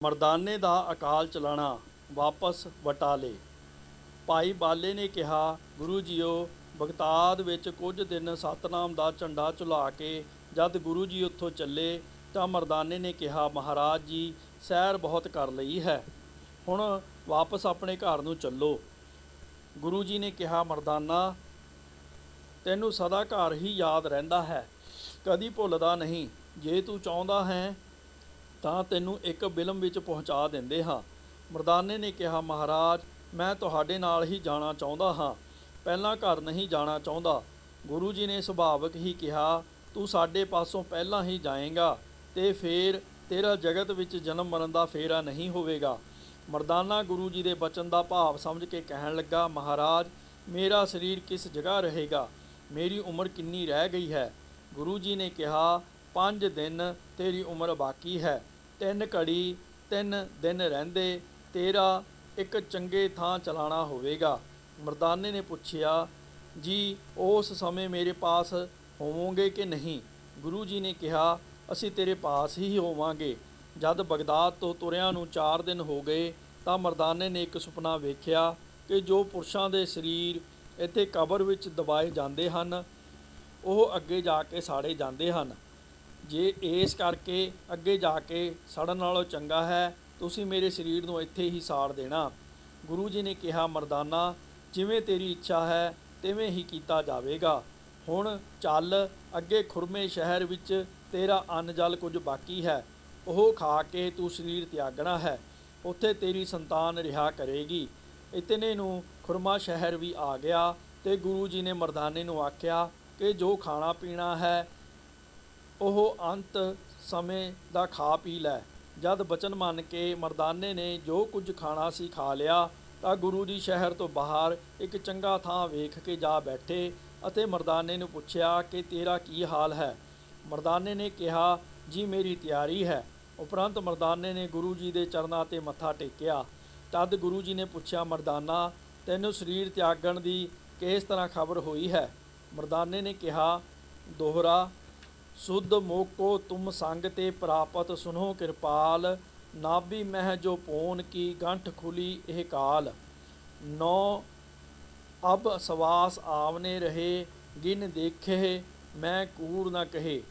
ਮਰਦਾਨੇ ਦਾ ਅਕਾਲ ਚਲਾਣਾ ਵਾਪਸ ਵਟਾਲੇ। ਭਾਈ ਬਾਲੇ ਨੇ ਕਿਹਾ, ਗੁਰੂ ਜੀਓ, ਬਗਦਾਦ ਵਿੱਚ ਕੁਝ ਦਿਨ ਸਤਨਾਮ ਦਾ ਝੰਡਾ ਝੁਲਾ ਕੇ ਜਦ ਗੁਰੂ ਜੀ ਉੱਥੋਂ ਚੱਲੇ ਤਾਂ ਮਰਦਾਨੇ ਨੇ ਕਿਹਾ, ਮਹਾਰਾਜ ਜੀ, ਸੈਰ ਬਹੁਤ ਕਰ ਲਈ ਹੈ, ਹੁਣ ਵਾਪਸ ਆਪਣੇ ਘਰ ਨੂੰ ਚੱਲੋ। ਗੁਰੂ ਜੀ ਨੇ ਕਿਹਾ, ਮਰਦਾਨਾ, ਤੈਨੂੰ ਸਦਾ ਘਰ ਹੀ ਯਾਦ ਰਹਿੰਦਾ ਹੈ, ਕਦੀ ਭੁੱਲਦਾ ਨਹੀਂ। ਜੇ ਤੂੰ ਚਾਹੁੰਦਾ ਹੈ ਤਾਂ ਤੈਨੂੰ ਇੱਕ ਬਿਲਮ ਵਿੱਚ ਪਹੁੰਚਾ ਦਿੰਦੇ ਹਾਂ। ਮਰਦਾਨੇ ਨੇ ਕਿਹਾ, ਮਹਾਰਾਜ, ਮੈਂ ਤੁਹਾਡੇ ਨਾਲ ਹੀ ਜਾਣਾ ਚਾਹੁੰਦਾ ਹਾਂ, ਪਹਿਲਾਂ ਘਰ ਨਹੀਂ ਜਾਣਾ ਚਾਹੁੰਦਾ। ਗੁਰੂ ਜੀ ਨੇ ਸੁਭਾਵਕ ਹੀ ਕਿਹਾ, ਤੂੰ ਸਾਡੇ ਪਾਸੋਂ ਪਹਿਲਾਂ ਹੀ ਜਾਏਂਗਾ ਤੇ ਫੇਰ ਤੇਰਾ ਜਗਤ ਵਿੱਚ ਜਨਮ ਮਰਨ ਦਾ ਫੇਰਾ ਨਹੀਂ ਹੋਵੇਗਾ। ਮਰਦਾਨਾ ਗੁਰੂ ਜੀ ਦੇ ਬਚਨ ਦਾ ਭਾਵ ਸਮਝ ਕੇ ਕਹਿਣ ਲੱਗਾ, ਮਹਾਰਾਜ, ਮੇਰਾ ਸਰੀਰ ਕਿਸ ਜਗ੍ਹਾ ਰਹੇਗਾ, ਮੇਰੀ ਉਮਰ ਕਿੰਨੀ ਰਹਿ ਗਈ ਹੈ। ਗੁਰੂ ਜੀ ਨੇ ਕਿਹਾ, 5 ਦਿਨ ਤੇਰੀ ਉਮਰ ਬਾਕੀ ਹੈ, 3 ਘੜੀ 3 ਦਿਨ ਰਹਿੰਦੇ ਤੇਰਾ ਇੱਕ ਚੰਗੇ ਥਾਂ ਚਲਾਣਾ ਹੋਵੇਗਾ। ਮਰਦਾਨੇ ਨੇ ਪੁੱਛਿਆ, ਜੀ ਉਸ ਸਮੇਂ ਮੇਰੇ ਪਾਸ ਹੋਵੋਗੇ ਕਿ ਨਹੀਂ? ਗੁਰੂ ਜੀ ਨੇ ਕਿਹਾ, ਅਸੀਂ ਤੇਰੇ ਪਾਸ ਹੀ ਹੋਵਾਂਗੇ। ਜਦ ਬਗਦਾਦ ਤੋਂ ਤੁਰਿਆਂ ਨੂੰ 4 ਦਿਨ ਹੋ ਗਏ ਤਾਂ ਮਰਦਾਨੇ ਨੇ ਇੱਕ ਸੁਪਨਾ ਵੇਖਿਆ ਕਿ ਜੋ ਪੁਰਸ਼ਾਂ ਦੇ ਸਰੀਰ ਇੱਥੇ ਕਬਰ ਵਿੱਚ ਦਬਾਏ ਜਾਂਦੇ ਹਨ, ਉਹ ਅੱਗੇ ਜਾ ਕੇ ਸਾੜੇ ਜਾਂਦੇ ਹਨ। ਜੇ ਇਸ ਕਰਕੇ ਅੱਗੇ ਜਾ ਕੇ ਸੜਨ ਨਾਲੋਂ ਚੰਗਾ ਹੈ ਤੁਸੀਂ ਮੇਰੇ ਸਰੀਰ ਨੂੰ ਇੱਥੇ ਹੀ ਸਾੜ ਦੇਣਾ। ਗੁਰੂ ਜੀ ਨੇ ਕਿਹਾ, ਮਰਦਾਨਾ, ਜਿਵੇਂ ਤੇਰੀ ਇੱਛਾ ਹੈ ਤਿਵੇਂ ਹੀ ਕੀਤਾ ਜਾਵੇਗਾ। ਹੁਣ ਚੱਲ, ਅੱਗੇ ਖੁਰਮੇ ਸ਼ਹਿਰ ਵਿੱਚ ਤੇਰਾ ਅੰਨ ਜਲ ਕੁਝ ਬਾਕੀ ਹੈ, ਉਹ ਖਾ ਕੇ ਤੂੰ ਸਰੀਰ ਤਿਆਗਣਾ ਹੈ, ਉੱਥੇ ਤੇਰੀ ਸੰਤਾਨ ਰਿਹਾ ਕਰੇਗੀ। ਇਤਨੇ ਨੂੰ ਖੁਰਮਾ ਸ਼ਹਿਰ ਵੀ ਆ ਗਿਆ ਤੇ ਗੁਰੂ ਜੀ ਨੇ ਮਰਦਾਨੇ ਨੂੰ ਆਖਿਆ ਕਿ ਜੋ ਖਾਣਾ ਪੀਣਾ ਹੈ ਉਹ ਅੰਤ ਸਮੇਂ ਦਾ ਖਾ ਪੀ ਲੈ। ਜਦ ਬਚਨ ਮੰਨ ਕੇ ਮਰਦਾਨੇ ਨੇ ਜੋ ਕੁਝ ਖਾਣਾ ਸੀ ਖਾ ਲਿਆ ਤਾਂ ਗੁਰੂ ਜੀ ਸ਼ਹਿਰ ਤੋਂ ਬਾਹਰ ਇੱਕ ਚੰਗਾ ਥਾਂ ਵੇਖ ਕੇ ਜਾ ਬੈਠੇ ਅਤੇ ਮਰਦਾਨੇ ਨੂੰ ਪੁੱਛਿਆ ਕਿ ਤੇਰਾ ਕੀ ਹਾਲ ਹੈ? ਮਰਦਾਨੇ ਨੇ ਕਿਹਾ, ਜੀ ਮੇਰੀ ਤਿਆਰੀ ਹੈ। ਉਪਰੰਤ ਮਰਦਾਨੇ ਨੇ ਗੁਰੂ ਜੀ ਦੇ ਚਰਨਾਂ 'ਤੇ ਮੱਥਾ ਟੇਕਿਆ। ਤਦ ਗੁਰੂ ਜੀ ਨੇ ਪੁੱਛਿਆ, ਮਰਦਾਨਾ, ਤੈਨੂੰ ਸਰੀਰ ਤਿਆਗਣ ਦੀ ਕਿਸ ਤਰ੍ਹਾਂ ਖਬਰ ਹੋਈ ਹੈ? ਮਰਦਾਨੇ ਨੇ ਕਿਹਾ, ਦੋਹਰਾ, ਸੁਧ ਮੋਕੋ ਤੁਮ ਸੰਗ ਤੇ ਪ੍ਰਾਪਤ ਸੁਨੋ ਕਿਰਪਾਲ, ਨਾਭੀ ਮਹਿ ਜੋ ਪੋਨ ਕੀ ਗੰਠ ਖੁਲੀ ਇਹ ਕਾਲ, ਨੌ ਅਬ ਸਵਾਸ ਆਵਨੇ ਰਹੇ ਗਿਨ ਦੇਖੇ ਮੈਂ ਕੂੜ ਨ ਕਹੇ,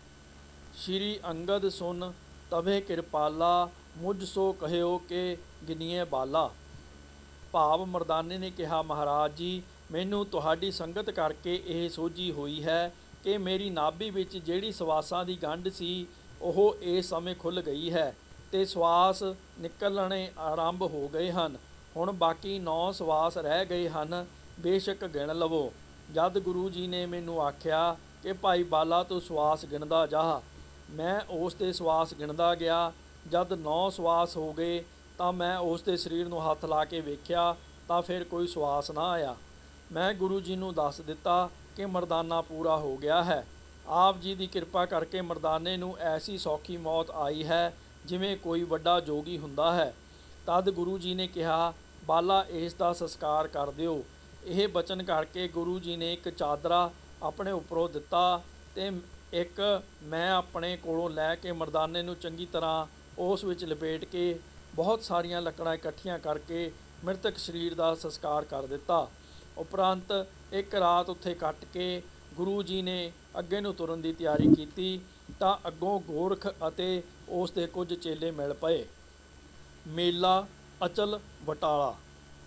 ਸ਼੍ਰੀ ਅੰਗਦ ਸੁਨ ਤਬੇ ਕਿਰਪਾਲਾ, ਮੁਝ ਸੋ ਕਹਿਓ ਕਿ ਗਿਨੀਏ ਬਾਲਾ। ਭਾਵ ਮਰਦਾਨੇ ਨੇ ਕਿਹਾ, ਮਹਾਰਾਜ ਜੀ, ਮੈਨੂੰ ਤੁਹਾਡੀ ਸੰਗਤ ਕਰਕੇ ਇਹ ਸੋਝੀ ਹੋਈ ਹੈ ਕਿ ਮੇਰੀ ਨਾਭੀ ਵਿੱਚ ਜਿਹੜੀ ਸਵਾਸਾਂ ਦੀ ਗੰਢ ਸੀ ਉਹ ਇਸ ਸਮੇਂ ਖੁੱਲ੍ਹ ਗਈ ਹੈ ਤੇ ਸਵਾਸ ਨਿਕਲਣੇ ਆਰੰਭ ਹੋ ਗਏ ਹਨ। ਹੁਣ ਬਾਕੀ 9 ਸਵਾਸ ਰਹਿ ਗਏ ਹਨ, ਬੇਸ਼ੱਕ ਗਿਣ ਲਵੋ। ਜਦ ਗੁਰੂ ਜੀ ਨੇ ਮੈਨੂੰ ਆਖਿਆ ਕਿ ਭਾਈ ਬਾਲਾ ਤੂੰ ਸਵਾਸ ਗਿਣਦਾ ਜਾ, ਮੈਂ ਉਸ ਦੇ ਸਵਾਸ ਗਿਣਦਾ ਗਿਆ। ਜਦ 9 ਸਵਾਸ ਹੋ ਗਏ ਤਾਂ ਮੈਂ ਉਸ ਦੇ ਸਰੀਰ ਨੂੰ ਹੱਥ ਲਾ ਕੇ ਵੇਖਿਆ ਤਾਂ ਫਿਰ ਕੋਈ ਸਵਾਸ ਨਾ ਆਇਆ। ਮੈਂ ਗੁਰੂ ਜੀ ਨੂੰ ਦੱਸ ਦਿੱਤਾ ਕਿ ਮਰਦਾਨਾ ਪੂਰਾ ਹੋ ਗਿਆ ਹੈ। ਆਪ ਜੀ ਦੀ ਕਿਰਪਾ ਕਰਕੇ ਮਰਦਾਨੇ ਨੂੰ ਐਸੀ ਸੌਖੀ ਮੌਤ ਆਈ ਹੈ ਜਿਵੇਂ ਕੋਈ ਵੱਡਾ ਜੋਗੀ ਹੁੰਦਾ ਹੈ। ਤਦ ਗੁਰੂ ਜੀ ਨੇ ਕਿਹਾ, ਬਾਲਾ, ਇਸ ਦਾ ਸੰਸਕਾਰ ਕਰ ਦਿਓ। ਇਹ ਬਚਨ ਕਰਕੇ ਗੁਰੂ ਜੀ ਨੇ ਇੱਕ ਚਾਦਰਾ ਆਪਣੇ ਉੱਪਰੋਂ ਦਿੱਤਾ ਤੇ ਇੱਕ ਮੈਂ ਆਪਣੇ ਕੋਲੋਂ ਲੈ ਕੇ ਮਰਦਾਨੇ ਨੂੰ ਚੰਗੀ ਤਰ੍ਹਾਂ ਉਸ ਵਿੱਚ ਲਪੇਟ ਕੇ ਬਹੁਤ ਸਾਰੀਆਂ ਲੱਕੜਾਂ ਇਕੱਠੀਆਂ ਕਰਕੇ ਮ੍ਰਿਤਕ ਸਰੀਰ ਦਾ ਸੰਸਕਾਰ ਕਰ ਦਿੱਤਾ। ਉਪਰੰਤ ਇੱਕ ਰਾਤ ਉੱਥੇ ਕੱਟ ਕੇ ਗੁਰੂ ਜੀ ਨੇ ਅੱਗੇ ਨੂੰ ਤੁਰਨ ਦੀ ਤਿਆਰੀ ਕੀਤੀ ਤਾਂ ਅੱਗੋਂ ਗੋਰਖ ਅਤੇ ਉਸ ਦੇ ਕੁਝ ਚੇਲੇ ਮਿਲ ਪਏ। ਮੇਲਾ ਅਚਲ ਬਟਾਲਾ।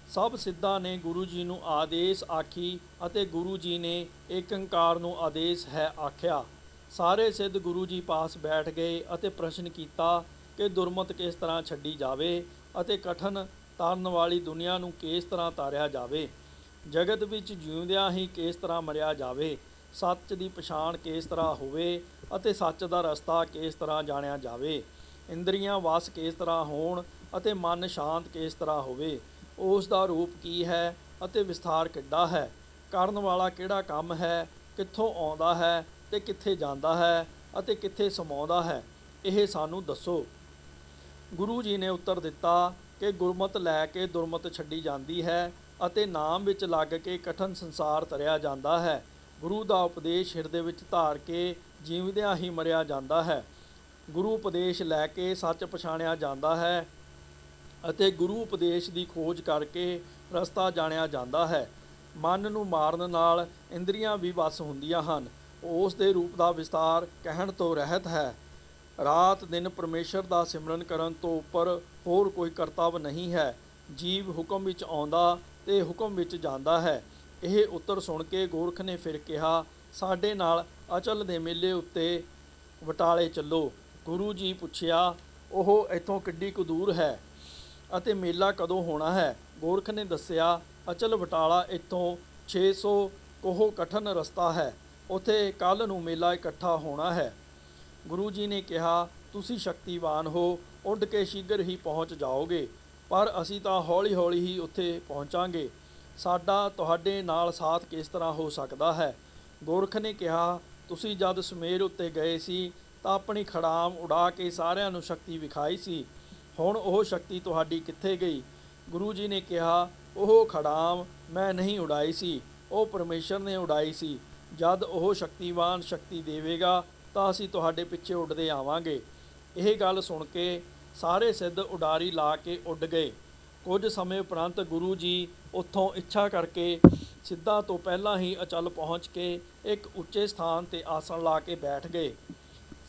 ਸਭ ਸਿੱਧਾਂ ਨੇ ਗੁਰੂ ਜੀ ਨੂੰ ਆਦੇਸ਼ ਆਖੀ ਅਤੇ ਗੁਰੂ ਜੀ ਨੇ ਏਕੰਕਾਰ ਨੂੰ ਆਦੇਸ਼ ਹੈ ਆਖਿਆ। ਸਾਰੇ ਸਿੱਧ ਗੁਰੂ ਜੀ ਪਾਸ ਬੈਠ ਗਏ ਅਤੇ ਪ੍ਰਸ਼ਨ ਕੀਤਾ ਕਿ ਦੁਰਮਤ ਕਿਸ ਤਰ੍ਹਾਂ ਛੱਡੀ ਜਾਵੇ ਅਤੇ ਕਠਨ ਤਾਰਨ ਵਾਲੀ ਦੁਨੀਆ ਨੂੰ ਕਿਸ ਤਰ੍ਹਾਂ ਤਾਰਿਆ ਜਾਵੇ, ਜਗਤ ਵਿੱਚ ਜਿਉਂਦਿਆਂ ਹੀ ਕਿਸ ਤਰ੍ਹਾਂ ਮਰਿਆ ਜਾਵੇ, ਸੱਚ ਦੀ ਪਛਾਣ ਕਿਸ ਤਰ੍ਹਾਂ ਹੋਵੇ ਅਤੇ ਸੱਚ ਦਾ ਰਸਤਾ ਕਿਸ ਤਰ੍ਹਾਂ ਜਾਣਿਆ ਜਾਵੇ, ਇੰਦਰੀਆਂ ਵਸ ਕਿਸ ਤਰ੍ਹਾਂ ਹੋਣ ਅਤੇ ਮਨ ਸ਼ਾਂਤ ਕਿਸ ਤਰ੍ਹਾਂ ਹੋਵੇ, ਉਸ ਦਾ ਰੂਪ ਕੀ ਹੈ ਅਤੇ ਵਿਸਥਾਰ ਕਿੱਡਾ ਹੈ, ਕਰਨ ਵਾਲਾ ਕਿਹੜਾ ਕੰਮ ਹੈ, ਕਿੱਥੋਂ ਆਉਂਦਾ ਹੈ ਅਤੇ ਕਿੱਥੇ ਜਾਂਦਾ ਹੈ ਅਤੇ ਕਿੱਥੇ ਸਮਾਉਂਦਾ ਹੈ, ਇਹ ਸਾਨੂੰ ਦੱਸੋ। ਗੁਰੂ ਜੀ ਨੇ ਉੱਤਰ ਦਿੱਤਾ ਕਿ ਗੁਰਮਤਿ ਲੈ ਕੇ ਦੁਰਮਤਿ ਛੱਡੀ ਜਾਂਦੀ ਹੈ ਅਤੇ ਨਾਮ ਵਿੱਚ ਲੱਗ ਕੇ ਕਠਨ ਸੰਸਾਰ ਤਰਿਆ ਜਾਂਦਾ ਹੈ। ਗੁਰੂ ਦਾ ਉਪਦੇਸ਼ ਹਿਰਦੇ ਵਿੱਚ ਧਾਰ ਕੇ ਜੀਵਦਿਆਂ ਹੀ ਮਰਿਆ ਜਾਂਦਾ ਹੈ। ਗੁਰੂ ਉਪਦੇਸ਼ ਲੈ ਕੇ ਸੱਚ ਪਛਾਣਿਆ ਜਾਂਦਾ ਹੈ ਅਤੇ ਗੁਰੂ ਉਪਦੇਸ਼ ਦੀ ਖੋਜ ਕਰਕੇ ਰਸਤਾ ਜਾਣਿਆ ਜਾਂਦਾ ਹੈ। ਮਨ ਨੂੰ ਮਾਰਨ ਨਾਲ ਇੰਦਰੀਆਂ ਵੀ ਵਸ ਹੁੰਦੀਆਂ ਹਨ। ਉਸ ਦੇ ਰੂਪ ਦਾ ਵਿਸਤਾਰ ਕਹਿਣ ਤੋਂ ਰਹਿਤ ਹੈ। ਰਾਤ ਦਿਨ ਪਰਮੇਸ਼ਰ ਦਾ ਸਿਮਰਨ ਕਰਨ ਤੋਂ ਉੱਪਰ ਹੋਰ ਕੋਈ ਕਰਤੱਵ ਨਹੀਂ ਹੈ। ਜੀਵ ਹੁਕਮ ਵਿੱਚ ਆਉਂਦਾ ਤੇ ਹੁਕਮ ਵਿੱਚ ਜਾਂਦਾ ਹੈ। ਇਹ ਉੱਤਰ ਸੁਣ ਕੇ ਗੋਰਖ ਨੇ ਫਿਰ ਕਿਹਾ, ਸਾਡੇ ਨਾਲ ਅਚਲ ਦੇ ਮੇਲੇ ਉੱਤੇ ਬਟਾਲੇ ਚੱਲੋ। ਗੁਰੂ ਜੀ ਪੁੱਛਿਆ, ਉਹ ਇੱਥੋਂ ਕਿੱਡੀ ਕੁ ਦੂਰ ਹੈ ਅਤੇ ਮੇਲਾ ਕਦੋਂ ਹੋਣਾ ਹੈ? ਗੋਰਖ ਨੇ ਦੱਸਿਆ, ਅਚਲ ਬਟਾਲਾ ਇੱਥੋਂ 600 ਕੋਹ ਕਠਨ ਰਸਤਾ ਹੈ। ਉੱਥੇ ਕੱਲ੍ਹ ਨੂੰ ਮੇਲਾ ਇਕੱਠਾ ਹੋਣਾ ਹੈ। ਗੁਰੂ ਜੀ ਨੇ ਕਿਹਾ, ਤੁਸੀਂ ਸ਼ਕਤੀਵਾਨ ਹੋ, ਉੱਡ ਕੇ ਸ਼ੀਘਰ ਹੀ ਪਹੁੰਚ ਜਾਓਗੇ, ਪਰ ਅਸੀਂ ਤਾਂ ਹੌਲੀ ਹੌਲੀ ਹੀ ਉੱਥੇ ਪਹੁੰਚਾਂਗੇ। ਸਾਡਾ ਤੁਹਾਡੇ ਨਾਲ ਸਾਥ ਕਿਸ ਤਰ੍ਹਾਂ ਹੋ ਸਕਦਾ ਹੈ? ਗੋਰਖ ਨੇ ਕਿਹਾ, ਤੁਸੀਂ ਜਦ ਸੁਮੇਰ ਉੱਤੇ ਗਏ ਸੀ ਤਾਂ ਆਪਣੀ ਖੜਾਮ ਉਡਾ ਕੇ ਸਾਰਿਆਂ ਨੂੰ ਸ਼ਕਤੀ ਵਿਖਾਈ ਸੀ। ਹੁਣ ਉਹ ਸ਼ਕਤੀ ਤੁਹਾਡੀ ਕਿੱਥੇ ਗਈ? ਗੁਰੂ ਜੀ ਨੇ ਕਿਹਾ, ਉਹ ਖੜਾਮ ਮੈਂ ਨਹੀਂ ਉਡਾਈ ਸੀ, ਉਹ ਪਰਮੇਸ਼ਰ ਨੇ ਉਡਾਈ ਸੀ। ਜਦ ਉਹ ਸ਼ਕਤੀਵਾਨ ਸ਼ਕਤੀ ਦੇਵੇਗਾ ਤਾਂ ਅਸੀਂ ਤੁਹਾਡੇ ਪਿੱਛੇ ਉੱਡਦੇ ਆਵਾਂਗੇ। ਇਹ ਗੱਲ ਸੁਣ ਕੇ ਸਾਰੇ ਸਿੱਧ ਉਡਾਰੀ ਲਾ ਕੇ ਉੱਡ ਗਏ। ਕੁਝ ਸਮੇਂ ਉਪਰੰਤ ਗੁਰੂ ਜੀ ਉੱਥੋਂ ਇੱਛਾ ਕਰਕੇ ਸਿੱਧਾਂ ਤੋਂ ਪਹਿਲਾਂ ਹੀ ਅਚਲ ਪਹੁੰਚ ਕੇ ਇੱਕ ਉੱਚੇ ਸਥਾਨ 'ਤੇ ਆਸਣ ਲਾ ਕੇ ਬੈਠ ਗਏ।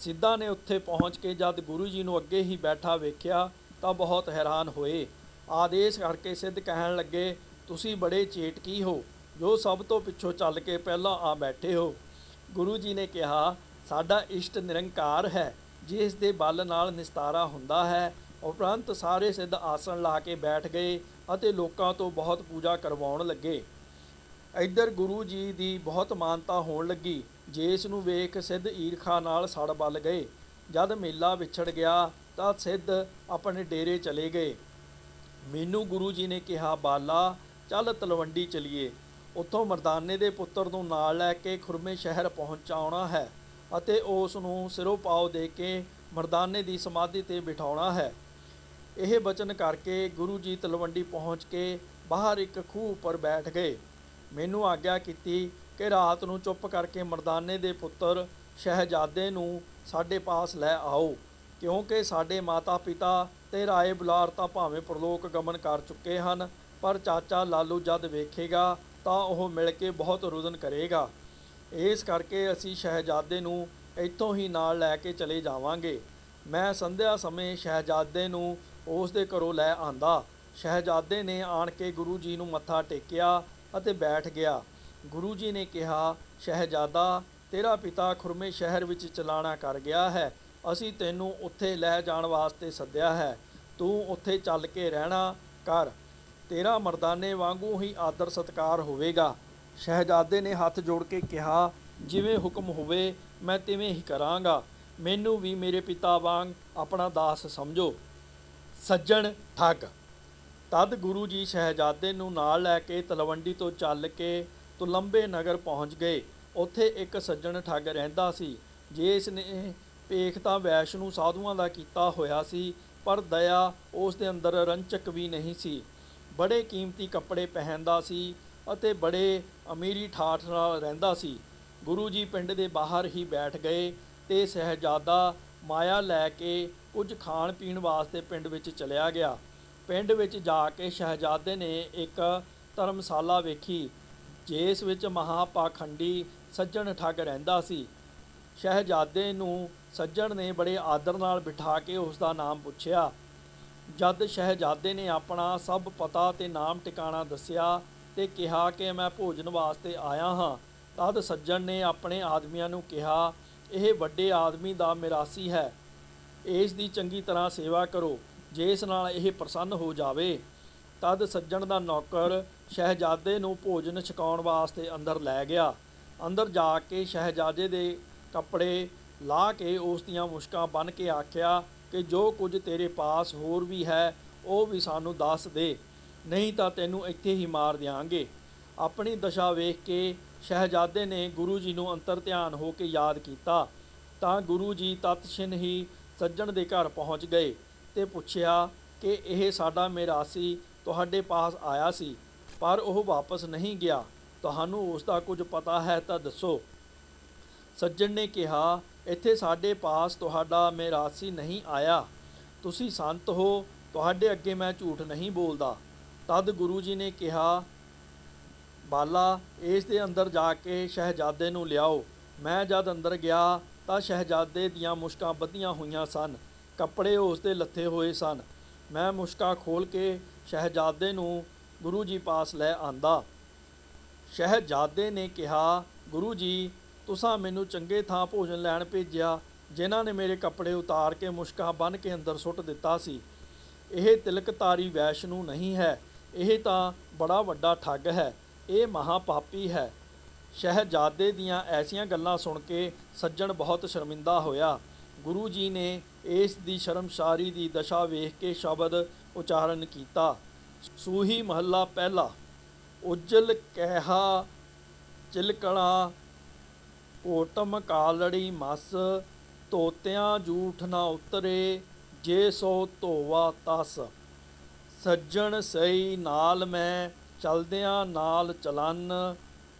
ਸਿੱਧਾਂ ਨੇ ਉੱਥੇ ਪਹੁੰਚ ਕੇ ਜਦ ਗੁਰੂ ਜੀ ਨੂੰ ਅੱਗੇ ਹੀ ਬੈਠਾ ਵੇਖਿਆ ਤਾਂ ਬਹੁਤ ਹੈਰਾਨ ਹੋਏ। ਆਦੇਸ਼ ਕਰਕੇ ਸਿੱਧ ਕਹਿਣ ਲੱਗੇ, ਤੁਸੀਂ ਬੜੇ ਚੇਟਕੀ ਹੋ, ਜੋ ਸਭ ਤੋਂ ਪਿੱਛੋਂ ਚੱਲ ਕੇ ਪਹਿਲਾਂ ਆ ਬੈਠੇ ਹੋ। ਗੁਰੂ ਜੀ ਨੇ ਕਿਹਾ, ਸਾਡਾ ਇਸ਼ਟ ਨਿਰੰਕਾਰ ਹੈ, ਜਿਸ ਦੇ ਬਲ ਨਾਲ ਨਿਸਤਾਰਾ ਹੁੰਦਾ ਹੈ। ਉਪਰੰਤ ਸਾਰੇ ਸਿੱਧ ਆਸਣ ਲਾ ਕੇ ਬੈਠ ਗਏ ਅਤੇ ਲੋਕਾਂ ਤੋਂ ਬਹੁਤ ਪੂਜਾ ਕਰਵਾਉਣ ਲੱਗੇ। ਇੱਧਰ ਗੁਰੂ ਜੀ ਦੀ ਬਹੁਤ ਮਾਨਤਾ ਹੋਣ ਲੱਗੀ, ਜਿਸ ਨੂੰ ਵੇਖ ਸਿੱਧ ਈਰਖਾ ਨਾਲ ਸੜ ਬਲ ਗਏ। ਜਦ ਮੇਲਾ ਵਿਛੜ ਗਿਆ ਤਾਂ ਸਿੱਧ ਆਪਣੇ ਡੇਰੇ ਚਲੇ ਗਏ। ਮੈਨੂੰ ਗੁਰੂ ਜੀ ਨੇ ਕਿਹਾ, ਬਾਲਾ ਚੱਲ ਤਲਵੰਡੀ ਚਲੀਏ। ਉੱਥੋਂ ਮਰਦਾਨੇ ਦੇ ਪੁੱਤਰ ਨੂੰ ਨਾਲ ਲੈ ਕੇ ਖੁਰਮੇ ਸ਼ਹਿਰ ਪਹੁੰਚਾਉਣਾ ਹੈ ਅਤੇ ਉਸ ਨੂੰ ਸਿਰੋਂ ਪਾਉ ਦੇ ਕੇ ਮਰਦਾਨੇ ਦੀ ਸਮਾਧੀ 'ਤੇ ਬਿਠਾਉਣਾ ਹੈ। ਇਹ ਬਚਨ ਕਰਕੇ ਗੁਰੂ ਜੀ ਤਲਵੰਡੀ ਪਹੁੰਚ ਕੇ ਬਾਹਰ ਇੱਕ ਖੂਹ ਉੱਪਰ ਬੈਠ ਗਏ। ਮੈਨੂੰ ਆਗਿਆ ਕੀਤੀ ਕਿ ਰਾਤ ਨੂੰ ਚੁੱਪ ਕਰਕੇ ਮਰਦਾਨੇ ਦੇ ਪੁੱਤਰ ਸ਼ਹਿਜ਼ਾਦੇ ਨੂੰ ਸਾਡੇ ਪਾਸ ਲੈ ਆਓ, ਕਿਉਂਕਿ ਸਾਡੇ ਮਾਤਾ ਪਿਤਾ ਤੇ ਰਾਏ ਬੁਲਾਰ ਤਾਂ ਭਾਵੇਂ ਪ੍ਰਲੋਕ ਗਮਨ ਕਰ ਚੁੱਕੇ ਹਨ, ਪਰ ਚਾਚਾ ਲਾਲੂ ਜਦ ਵੇਖੇਗਾ ਤਾਂ ਉਹ ਮਿਲ ਕੇ ਬਹੁਤ ਰੁਦਨ ਕਰੇਗਾ। ਇਸ ਕਰਕੇ ਅਸੀਂ ਸ਼ਹਿਜ਼ਾਦੇ ਨੂੰ ਇੱਥੋਂ ਹੀ ਨਾਲ ਲੈ ਕੇ ਚਲੇ ਜਾਵਾਂਗੇ। ਮੈਂ ਸੰਧਿਆ ਸਮੇਂ ਸ਼ਹਿਜ਼ਾਦੇ ਨੂੰ ਉਸ ਦੇ ਘਰੋਂ ਲੈ ਆਂਦਾ। ਸ਼ਹਿਜ਼ਾਦੇ ਨੇ ਆਣ ਕੇ ਗੁਰੂ ਜੀ ਨੂੰ ਮੱਥਾ ਟੇਕਿਆ ਅਤੇ ਬੈਠ ਗਿਆ। ਗੁਰੂ ਜੀ ਨੇ ਕਿਹਾ, ਸ਼ਹਿਜ਼ਾਦਾ, ਤੇਰਾ ਪਿਤਾ ਖੁਰਮੇ ਸ਼ਹਿਰ ਵਿੱਚ ਚਲਾਣਾ ਕਰ ਗਿਆ ਹੈ। ਅਸੀਂ ਤੈਨੂੰ ਉੱਥੇ ਲੈ ਜਾਣ ਵਾਸਤੇ ਸੱਦਿਆ ਹੈ। ਤੂੰ ਉੱਥੇ ਚੱਲ ਕੇ ਰਹਿਣਾ ਕਰ। ਤੇਰਾ ਮਰਦਾਨੇ ਵਾਂਗੂ ਹੀ ਆਦਰ ਸਤਿਕਾਰ ਹੋਵੇਗਾ। ਸ਼ਹਿਜ਼ਾਦੇ ਨੇ ਹੱਥ ਜੋੜ ਕੇ ਕਿਹਾ, ਜਿਵੇਂ ਹੁਕਮ ਹੋਵੇ ਮੈਂ ਤਿਵੇਂ ਹੀ ਕਰਾਂਗਾ। ਮੈਨੂੰ ਵੀ ਮੇਰੇ ਪਿਤਾ ਵਾਂਗ ਆਪਣਾ ਦਾਸ ਸਮਝੋ। ਸੱਜਣ ਠੱਗ। ਤਦ ਗੁਰੂ ਜੀ ਸ਼ਹਿਜ਼ਾਦੇ ਨੂੰ ਨਾਲ ਲੈ ਕੇ ਤਲਵੰਡੀ ਤੋਂ ਚੱਲ ਕੇ ਤੁਲੰਬੇ ਨਗਰ ਪਹੁੰਚ ਗਏ। ਉੱਥੇ ਇੱਕ ਸੱਜਣ ਠੱਗ ਰਹਿੰਦਾ ਸੀ, ਜਿਸ ਨੇ ਭੇਖ ਤਾਂ ਵੈਸ਼ਨੂੰ ਸਾਧੂਆਂ ਦਾ ਕੀਤਾ ਹੋਇਆ ਸੀ, ਪਰ ਦਇਆ ਉਸ ਦੇ ਅੰਦਰ ਰੰਚਕ ਵੀ ਨਹੀਂ ਸੀ। ਬੜੇ ਕੀਮਤੀ ਕੱਪੜੇ ਪਹਿਨਦਾ ਸੀ ਅਤੇ ਬੜੇ ਅਮੀਰੀ ਠਾਠ ਨਾਲ ਰਹਿੰਦਾ ਸੀ। ਗੁਰੂ ਜੀ ਪਿੰਡ ਦੇ ਬਾਹਰ ਹੀ ਬੈਠ ਗਏ ਤੇ ਸ਼ਹਿਜ਼ਾਦਾ ਮਾਇਆ ਲੈ ਕੇ ਕੁਝ ਖਾਣ ਪੀਣ ਵਾਸਤੇ ਪਿੰਡ ਵਿੱਚ ਚਲਿਆ ਗਿਆ। ਪਿੰਡ ਵਿੱਚ ਜਾ ਕੇ ਸ਼ਹਿਜ਼ਾਦੇ ਨੇ ਇੱਕ ਧਰਮਸ਼ਾਲਾ ਵੇਖੀ, ਜਿਸ ਵਿੱਚ ਮਹਾਪਾਖੰਡੀ ਸੱਜਣ ਠੱਗ ਰਹਿੰਦਾ ਸੀ। ਸ਼ਹਿਜ਼ਾਦੇ ਨੂੰ ਸੱਜਣ ਨੇ ਬੜੇ ਆਦਰ ਨਾਲ ਬਿਠਾ ਕੇ ਉਸ ਦਾ ਨਾਮ ਪੁੱਛਿਆ। ਜਦ ਸ਼ਹਿਜ਼ਾਦੇ ਨੇ ਆਪਣਾ ਸਭ ਪਤਾ ਤੇ ਨਾਮ ਟਿਕਾਣਾ ਦੱਸਿਆ ਤੇ ਕਿਹਾ ਕਿ ਮੈਂ ਭੋਜਨ ਵਾਸਤੇ ਆਇਆ ਹਾਂ, ਤਦ ਸੱਜਣ ਨੇ ਆਪਣੇ ਆਦਮੀਆਂ ਨੂੰ ਕਿਹਾ, ਇਹ ਵੱਡੇ ਆਦਮੀ ਦਾ ਮਿਰਾਸੀ ਹੈ, ਇਸ ਦੀ ਚੰਗੀ ਤਰ੍ਹਾਂ ਸੇਵਾ ਕਰੋ, ਜਿਸ ਨਾਲ ਇਹ ਪ੍ਰਸੰਨ ਹੋ ਜਾਵੇ। ਤਦ ਸੱਜਣ ਦਾ ਨੌਕਰ ਸ਼ਹਿਜ਼ਾਦੇ ਨੂੰ ਭੋਜਨ ਛਕਾਉਣ ਵਾਸਤੇ ਅੰਦਰ ਲੈ ਗਿਆ। ਅੰਦਰ ਜਾ ਕੇ ਸ਼ਹਿਜ਼ਾਦੇ ਦੇ ਕੱਪੜੇ ਲਾਹ ਕੇ ਉਸ ਦੀਆਂ ਮੁਸ਼ਕਾਂ ਬੰਨ੍ਹ ਕੇ ਆਖਿਆ ਕਿ ਜੋ ਕੁਝ ਤੇਰੇ ਪਾਸ ਹੋਰ ਵੀ ਹੈ ਉਹ ਵੀ ਸਾਨੂੰ ਦੱਸ ਦੇ, ਨਹੀਂ ਤਾਂ ਤੈਨੂੰ ਇੱਥੇ ਹੀ ਮਾਰ ਦਿਆਂਗੇ। ਆਪਣੀ ਦਸ਼ਾ ਵੇਖ ਕੇ ਸ਼ਹਿਜ਼ਾਦੇ ਨੇ ਗੁਰੂ ਜੀ ਨੂੰ ਅੰਤਰ ਧਿਆਨ ਹੋ ਕੇ ਯਾਦ ਕੀਤਾ ਤਾਂ ਗੁਰੂ ਜੀ ਤਤਛਿਨ ਹੀ ਸੱਜਣ ਦੇ ਘਰ ਪਹੁੰਚ ਗਏ ਤੇ ਪੁੱਛਿਆ ਕਿ ਇਹ ਸਾਡਾ ਮਿਰਾਸੀ ਤੁਹਾਡੇ ਪਾਸ ਆਇਆ ਸੀ, ਪਰ ਉਹ ਵਾਪਸ ਨਹੀਂ ਗਿਆ। ਤੁਹਾਨੂੰ ਉਸ ਦਾ ਕੁਝ ਪਤਾ ਹੈ ਤਾਂ ਦੱਸੋ। ਸੱਜਣ ਨੇ ਕਿਹਾ, ਇੱਥੇ ਸਾਡੇ ਪਾਸ ਤੁਹਾਡਾ ਮਿਰਾਸੀ ਨਹੀਂ ਆਇਆ। ਤੁਸੀਂ ਸੰਤ ਹੋ ਤੁਹਾਡੇ ਅੱਗੇ ਮੈਂ ਝੂਠ ਨਹੀਂ ਬੋਲਦਾ। ਤਦ ਗੁਰੂ ਜੀ ਨੇ ਕਿਹਾ, ਬਾਲਾ, ਇਸ ਦੇ ਅੰਦਰ ਜਾ ਕੇ ਸ਼ਹਿਜ਼ਾਦੇ ਨੂੰ ਲਿਆਓ। ਮੈਂ ਜਦ ਅੰਦਰ ਗਿਆ ਤਾਂ ਸ਼ਹਿਜ਼ਾਦੇ ਦੀਆਂ ਮੁਸ਼ਕਾਂ ਬੱਧੀਆਂ ਹੋਈਆਂ ਸਨ, ਕੱਪੜੇ ਉਸ ਦੇ ਲੱਥੇ ਹੋਏ ਸਨ। ਮੈਂ ਮੁਸ਼ਕਾਂ ਖੋਲ੍ਹ ਕੇ ਸ਼ਹਿਜ਼ਾਦੇ ਨੂੰ ਗੁਰੂ ਜੀ ਪਾਸ ਲੈ ਆਂਦਾ। ਸ਼ਹਿਜ਼ਾਦੇ ਨੇ ਕਿਹਾ, ਗੁਰੂ ਜੀ, ਤੁਸਾਂ ਮੈਨੂੰ ਚੰਗੇ ਥਾਂ ਭੋਜਨ ਲੈਣ ਭੇਜਿਆ, ਜਿਨ੍ਹਾਂ ਨੇ ਮੇਰੇ ਕੱਪੜੇ ਉਤਾਰ ਕੇ ਮੁਸ਼ਕਾਂ ਬੰਨ੍ਹ ਕੇ ਅੰਦਰ ਸੁੱਟ ਦਿੱਤਾ ਸੀ। ਇਹ ਤਿਲਕਧਾਰੀ ਵੈਸ਼ਨੂੰ ਨਹੀਂ ਹੈ, ਇਹ ਤਾਂ ਬੜਾ ਵੱਡਾ ਠੱਗ ਹੈ, ਇਹ ਮਹਾਪਾਪੀ ਹੈ। ਸ਼ਹਿਜ਼ਾਦੇ ਦੀਆਂ ਐਸੀਆਂ ਗੱਲਾਂ ਸੁਣ ਕੇ ਸੱਜਣ ਬਹੁਤ ਸ਼ਰਮਿੰਦਾ ਹੋਇਆ। ਗੁਰੂ ਜੀ ਨੇ ਇਸ ਦੀ ਸ਼ਰਮਸਾਰੀ ਦੀ ਦਸ਼ਾ ਵੇਖ ਕੇ ਸ਼ਬਦ ਉਚਾਰਨ ਕੀਤਾ। ਸੂਹੀ ਮਹੱਲਾ ਪਹਿਲਾ। ਉਜਲ ਕਹਿਆ ਚਿਲਕਣਾ, ਕੋਟਮ ਕਾਲੜੀ ਮਸ, ਤੋਤਿਆਂ ਜੂਠ ਨਾ ਉਤਰੇ, ਜੇ ਸੋ ਧੋਵਾ ਤਸ। ਸੱਜਣ ਸਈ ਨਾਲ ਮੈਂ, ਚਲਦਿਆਂ ਨਾਲ ਚਲਨ,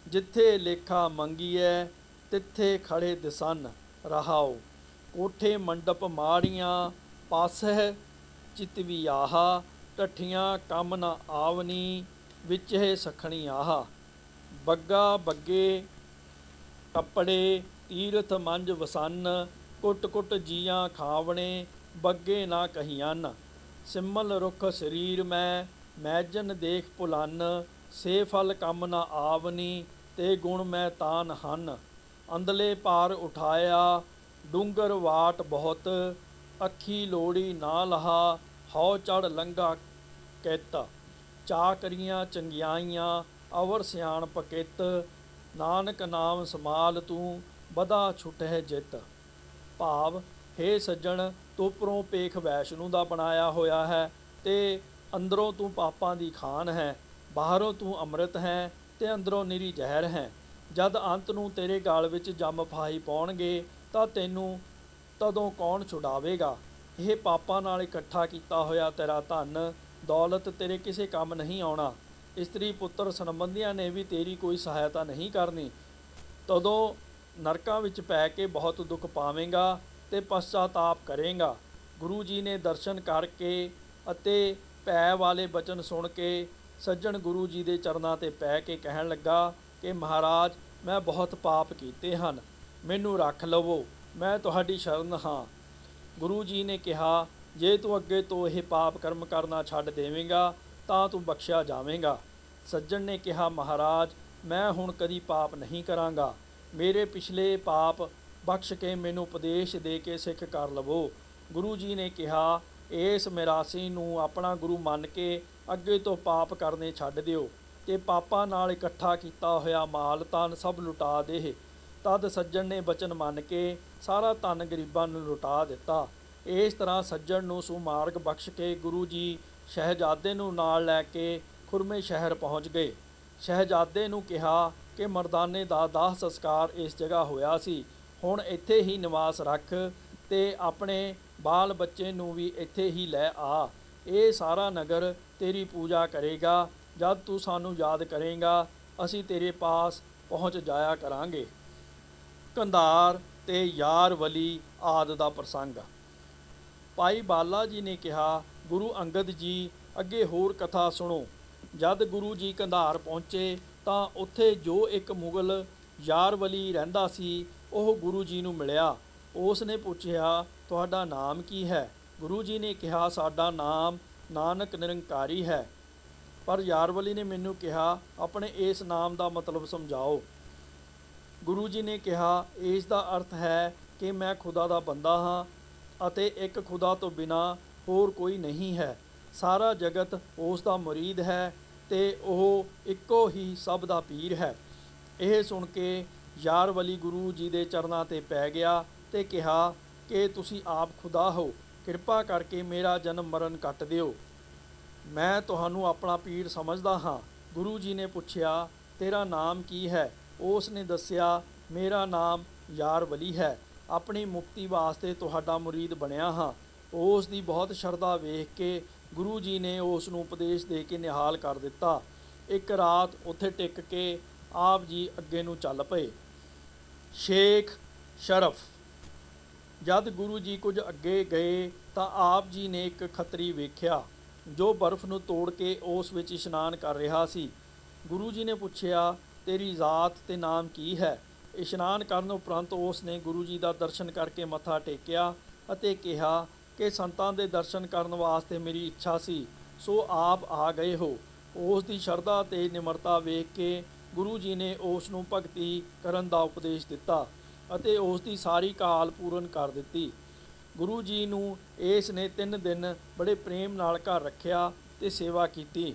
ਜਿੱਥੇ ਲੇਖਾ ਮੰਗੀਐ, ਤਿੱਥੇ ਖੜੇ ਦਿਸਨ। ਰਹਾਉ। ਕੋਠੇ ਮੰਡਪ ਮਾੜੀਆਂ, ਪਾਸਹਿ ਚਿਤਵਿਆਹਾ, ਢੱਠੀਆਂ ਕੰਮ ਨ ਆਵਨੀ, ਵਿਚੇ ਸਖਣੀ ਆਹਾ। ਬੱਗਾ ਬੱਗੇ ਕੱਪੜੇ, ਤੀਰਥ ਮੰਜ ਵਸਨ, ਕੁੱਟ ਕੁੱਟ ਜੀਆਂ ਖਾਵਣੇ, ਬੱਗੇ ਨਾ ਕਹੀਅਨ। ਸਿਮਲ ਰੁੱਖ ਸਰੀਰ ਮੈਂ, ਮੈਜਨ ਦੇਖ ਭੁਲਨ, ਸੇ ਫਲ ਕੰਮ ਨ ਆਵਨੀ, ਤੇ ਗੁਣ ਮੈਂ ਤਾਨ ਹਨ। ਅੰਦਲੇ ਭਾਰ ਉਠਾਇਆ, ਡੂੰਗਰ ਵਾਟ ਬਹੁਤ, ਅੱਖੀ ਲੋੜੀ ਨਾ ਲਹਾ, ਹਉ ਚੜ ਲੰਘਾ ਕਿਤ। ਚਾਕਰੀਆਂ ਚੰਗਿਆਈਆਂ, ਅਵਰ ਸਿਆਣਪ ਕਿਤ, ਨਾਨਕ ਨਾਮ ਸਮਾਲ ਤੂੰ, ਬਧਾ ਛੁਟਹਿ ਜਿਤ। ਭਾਵ, ਹੇ ਸੱਜਣ, ਤੂੰ ਉੱਪਰੋਂ ਪੇਖ ਵੈਸ਼ਨੂੰ ਦਾ ਬਣਾਇਆ ਹੋਇਆ ਹੈ ਤੇ ਅੰਦਰੋਂ ਤੂੰ ਪਾਪਾਂ ਦੀ ਖਾਨ ਹੈ। ਬਾਹਰੋਂ ਤੂੰ ਅੰਮ੍ਰਿਤ ਹੈ ਤੇ ਅੰਦਰੋਂ ਨਿਰੀ ਜ਼ਹਿਰ ਹੈ। ਜਦ ਅੰਤ ਨੂੰ ਤੇਰੇ ਗਲ ਵਿੱਚ ਜੰਮ ਫਾਹੀ ਪਾਉਣਗੇ ਤਾਂ ਤੈਨੂੰ ਤਦੋਂ ਕੌਣ ਛੁਡਾਵੇਗਾ। ਇਹ ਪਾਪਾਂ ਨਾਲ ਇਕੱਠਾ ਕੀਤਾ ਹੋਇਆ ਤੇਰਾ ਧਨ ਦੌਲਤ ਤੇਰੇ ਕਿਸੇ ਕੰਮ ਨਹੀਂ ਆਉਣਾ। ਇਸਤਰੀ ਪੁੱਤਰ ਸੰਬੰਧੀਆਂ ਨੇ ਵੀ ਤੇਰੀ ਕੋਈ ਸਹਾਇਤਾ ਨਹੀਂ ਕਰਨੀ। ਤਦੋਂ ਨਰਕਾਂ ਵਿੱਚ ਪੈ ਕੇ ਬਹੁਤ ਦੁੱਖ ਪਾਵੇਂਗਾ ਤੇ ਪਛਤਾਤਾਪ ਕਰੇਂਗਾ। ਗੁਰੂ ਜੀ ਨੇ ਦਰਸ਼ਨ ਕਰਕੇ ਅਤੇ ਭੈ ਵਾਲੇ ਬਚਨ ਸੁਣ ਕੇ ਸੱਜਣ ਗੁਰੂ ਜੀ ਦੇ ਚਰਨਾਂ 'ਤੇ ਪੈ ਕੇ ਕਹਿਣ ਲੱਗਾ ਕਿ ਮਹਾਰਾਜ, ਮੈਂ ਬਹੁਤ ਪਾਪ ਕੀਤੇ ਹਨ, ਮੈਨੂੰ ਰੱਖ ਲਵੋ, ਮੈਂ ਤੁਹਾਡੀ ਸ਼ਰਨ ਹਾਂ। ਗੁਰੂ ਜੀ ਨੇ ਕਿਹਾ, ਜੇ ਤੂੰ ਅੱਗੇ ਤੋਂ ਇਹ ਪਾਪ ਕਰਮ ਕਰਨਾ ਛੱਡ ਦੇਵੇਂਗਾ ਤਾਂ ਤੂੰ ਬਖਸ਼ਿਆ ਜਾਵੇਂਗਾ। ਸੱਜਣ ਨੇ ਕਿਹਾ, ਮਹਾਰਾਜ, ਮੈਂ ਹੁਣ ਕਦੀ ਪਾਪ ਨਹੀਂ ਕਰਾਂਗਾ, ਮੇਰੇ ਪਿਛਲੇ ਪਾਪ ਬਖਸ਼ ਕੇ ਮੈਨੂੰ ਉਪਦੇਸ਼ ਦੇ ਕੇ ਸਿੱਖ ਕਰ ਲਵੋ। ਗੁਰੂ ਜੀ ਨੇ ਕਿਹਾ, ਇਸ ਮਿਰਾਸੀ ਨੂੰ ਆਪਣਾ ਗੁਰੂ ਮੰਨ ਕੇ ਅੱਗੇ ਤੋਂ ਪਾਪ ਕਰਨੇ ਛੱਡ ਦਿਓ ਤੇ ਪਾਪਾਂ ਨਾਲ ਇਕੱਠਾ ਕੀਤਾ ਹੋਇਆ ਮਾਲ ਧਨ ਸਭ ਲੁਟਾ ਦੇ। ਤਦ ਸੱਜਣ ਨੇ ਬਚਨ ਮੰਨ ਕੇ ਸਾਰਾ ਧਨ ਗਰੀਬਾਂ ਨੂੰ ਲੁਟਾ ਦਿੱਤਾ। ਇਸ ਤਰ੍ਹਾਂ ਸੱਜਣ ਨੂੰ ਸੁਮਾਰਗ ਬਖਸ਼ ਕੇ ਗੁਰੂ ਜੀ ਸ਼ਹਿਜ਼ਾਦੇ ਨੂੰ ਨਾਲ ਲੈ ਕੇ ਖੁਰਮੇ ਸ਼ਹਿਰ ਪਹੁੰਚ ਗਏ। ਸ਼ਹਿਜ਼ਾਦੇ ਨੂੰ ਕਿਹਾ ਕਿ ਮਰਦਾਨੇ ਦਾ ਦਾਹ ਸੰਸਕਾਰ ਇਸ ਜਗ੍ਹਾ ਹੋਇਆ ਸੀ, ਹੁਣ ਇੱਥੇ ਹੀ ਨਿਵਾਸ ਰੱਖ ਤੇ ਆਪਣੇ ਬਾਲ ਬੱਚੇ ਨੂੰ ਵੀ ਇੱਥੇ ਹੀ ਲੈ ਆ। ਇਹ ਸਾਰਾ ਨਗਰ ਤੇਰੀ ਪੂਜਾ ਕਰੇਗਾ। ਜਦ ਤੂੰ ਸਾਨੂੰ ਯਾਦ ਕਰੇਂਗਾ ਅਸੀਂ ਤੇਰੇ ਪਾਸ ਪਹੁੰਚ ਜਾਇਆ ਕਰਾਂਗੇ। ਕੰਧਾਰ ਤੇ ਯਾਰ ਵਲੀ ਆਦਿ ਦਾ ਪ੍ਰਸੰਗ। ਭਾਈ ਬਾਲਾ ਜੀ ਨੇ ਕਿਹਾ, ਗੁਰੂ ਅੰਗਦ ਜੀ, ਅੱਗੇ ਹੋਰ ਕਥਾ ਸੁਣੋ। ਜਦ ਗੁਰੂ ਜੀ ਕੰਧਾਰ ਪਹੁੰਚੇ ਤਾਂ ਉੱਥੇ ਜੋ ਇੱਕ ਮੁਗਲ ਯਾਰ ਵਲੀ ਰਹਿੰਦਾ ਸੀ ਉਹ ਗੁਰੂ ਜੀ ਨੂੰ ਮਿਲਿਆ। ਉਸ ਨੇ ਪੁੱਛਿਆ, ਤੁਹਾਡਾ ਨਾਮ ਕੀ ਹੈ? ਗੁਰੂ ਜੀ ਨੇ ਕਿਹਾ, ਸਾਡਾ ਨਾਮ ਨਾਨਕ ਨਿਰੰਕਾਰੀ ਹੈ। ਪਰ ਯਾਰਵਲੀ ਨੇ ਮੈਨੂੰ ਕਿਹਾ, ਆਪਣੇ ਇਸ ਨਾਮ ਦਾ ਮਤਲਬ ਸਮਝਾਓ। ਗੁਰੂ ਜੀ ਨੇ ਕਿਹਾ, ਇਸ ਦਾ ਅਰਥ ਹੈ ਕਿ ਮੈਂ ਖੁਦਾ ਦਾ ਬੰਦਾ ਹਾਂ ਅਤੇ ਇੱਕ ਖੁਦਾ ਤੋਂ ਬਿਨਾਂ ਹੋਰ ਕੋਈ ਨਹੀਂ ਹੈ। ਸਾਰਾ ਜਗਤ ਉਸ ਦਾ ਮੁਰੀਦ ਹੈ ਤੇ ਉਹ ਇੱਕੋ ਹੀ ਸਭ ਦਾ ਪੀਰ ਹੈ। ਇਹ ਸੁਣ ਕੇ ਯਾਰਵਲੀ ਗੁਰੂ ਜੀ ਦੇ ਚਰਨਾਂ 'ਤੇ ਪੈ ਗਿਆ ਤੇ ਕਿਹਾ ਕਿ ਤੁਸੀਂ ਆਪ ਖੁਦਾ ਹੋ, ਕਿਰਪਾ ਕਰਕੇ ਮੇਰਾ ਜਨਮ ਮਰਨ ਕੱਟ ਦਿਓ, ਮੈਂ ਤੁਹਾਨੂੰ ਆਪਣਾ ਪੀਰ ਸਮਝਦਾ ਹਾਂ। ਗੁਰੂ ਜੀ ਨੇ ਪੁੱਛਿਆ, ਤੇਰਾ ਨਾਮ ਕੀ ਹੈ? ਉਸ ਨੇ ਦੱਸਿਆ, ਮੇਰਾ ਨਾਮ ਯਾਰਵਲੀ ਹੈ, ਆਪਣੀ ਮੁਕਤੀ ਵਾਸਤੇ ਤੁਹਾਡਾ ਮੁਰੀਦ ਬਣਿਆ ਹਾਂ। ਉਸ ਦੀ ਬਹੁਤ ਸ਼ਰਧਾ ਵੇਖ ਕੇ ਗੁਰੂ ਜੀ ਨੇ ਉਸ ਨੂੰ ਉਪਦੇਸ਼ ਦੇ ਕੇ ਨਿਹਾਲ ਕਰ ਦਿੱਤਾ। ਇੱਕ ਰਾਤ ਉੱਥੇ ਟਿਕ ਕੇ ਆਪ ਜੀ ਅੱਗੇ ਨੂੰ ਚੱਲ ਪਏ। ਸ਼ੇਖ ਸ਼ਰਫ। ਜਦ ਗੁਰੂ ਜੀ ਕੁਝ ਅੱਗੇ ਗਏ ਤਾਂ ਆਪ ਜੀ ਨੇ ਇੱਕ ਖੱਤਰੀ ਵੇਖਿਆ ਜੋ ਬਰਫ਼ ਨੂੰ ਤੋੜ ਕੇ ਉਸ ਵਿੱਚ ਇਸ਼ਨਾਨ ਕਰ ਰਿਹਾ ਸੀ। ਗੁਰੂ ਜੀ ਨੇ ਪੁੱਛਿਆ, ਤੇਰੀ ਜ਼ਾਤ ਤੇ ਨਾਮ ਕੀ ਹੈ? ਇਸ਼ਨਾਨ ਕਰਨ ਉਪਰੰਤ ਉਸ ਨੇ ਗੁਰੂ ਜੀ ਦਾ ਦਰਸ਼ਨ ਕਰਕੇ ਮੱਥਾ ਟੇਕਿਆ ਅਤੇ ਕਿਹਾ ਕਿ ਸੰਤਾਂ ਦੇ ਦਰਸ਼ਨ ਕਰਨ ਵਾਸਤੇ ਮੇਰੀ ਇੱਛਾ ਸੀ, ਸੋ ਆਪ ਆ ਗਏ ਹੋ। ਉਸ ਦੀ ਸ਼ਰਧਾ ਤੇ ਨਿਮਰਤਾ ਵੇਖ ਕੇ ਗੁਰੂ ਜੀ ਨੇ ਉਸ ਨੂੰ ਭਗਤੀ ਕਰਨ ਦਾ ਉਪਦੇਸ਼ ਦਿੱਤਾ ਅਤੇ ਉਸ ਦੀ ਸਾਰੀ ਕਾਲ ਪੂਰਨ ਕਰ ਦਿੱਤੀ। ਗੁਰੂ ਜੀ ਨੂੰ ਇਸ ਨੇ 3 ਦਿਨ ਬੜੇ ਪ੍ਰੇਮ ਨਾਲ ਘਰ ਰੱਖਿਆ ਤੇ ਸੇਵਾ ਕੀਤੀ।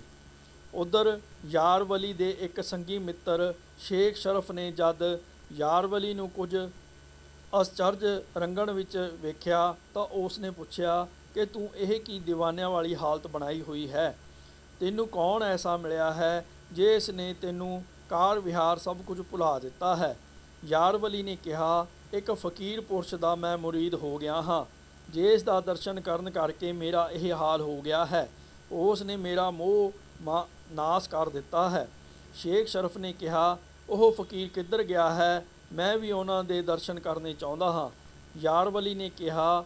ਉਧਰ ਯਾਰਵਲੀ ਦੇ ਇੱਕ ਸੰਗੀ ਮਿੱਤਰ ਸ਼ੇਖ ਸ਼ਰਫ ਨੇ ਜਦ ਯਾਰਵਲੀ ਨੂੰ ਕੁਝ ਅਸਚਰਜ ਰੰਗਣ ਵਿੱਚ ਵੇਖਿਆ ਤਾਂ ਉਸ ਨੇ ਪੁੱਛਿਆ ਕਿ ਤੂੰ ਇਹ ਕੀ ਦੀਵਾਨਿਆਂ ਵਾਲੀ ਹਾਲਤ ਬਣਾਈ ਹੋਈ ਹੈ? ਤੈਨੂੰ ਕੌਣ ਐਸਾ ਮਿਲਿਆ ਹੈ ਜਿਸ ਨੇ ਤੈਨੂੰ ਕਾਰ ਵਿਹਾਰ ਸਭ ਕੁਝ ਭੁਲਾ ਦਿੱਤਾ ਹੈ? ਯਾਰਵਲੀ ਨੇ ਕਿਹਾ, ਇੱਕ ਫਕੀਰ ਪੁਰਸ਼ ਦਾ ਮੈਂ ਮੁਰੀਦ ਹੋ ਗਿਆ ਹਾਂ, ਜਿਸ ਦਾ ਦਰਸ਼ਨ ਕਰਨ ਕਰਕੇ ਮੇਰਾ ਇਹ ਹਾਲ ਹੋ ਗਿਆ ਹੈ। ਉਸ ਨੇ ਮੇਰਾ ਮੋਹ ਨਾਸ ਕਰ ਦਿੱਤਾ ਹੈ। ਸ਼ੇਖ ਸ਼ਰਫ ਨੇ ਕਿਹਾ, ਉਹ ਫਕੀਰ ਕਿੱਧਰ ਗਿਆ ਹੈ? ਮੈਂ ਵੀ ਉਹਨਾਂ ਦੇ ਦਰਸ਼ਨ ਕਰਨੇ ਚਾਹੁੰਦਾ ਹਾਂ। ਯਾਰਵਲੀ ਨੇ ਕਿਹਾ,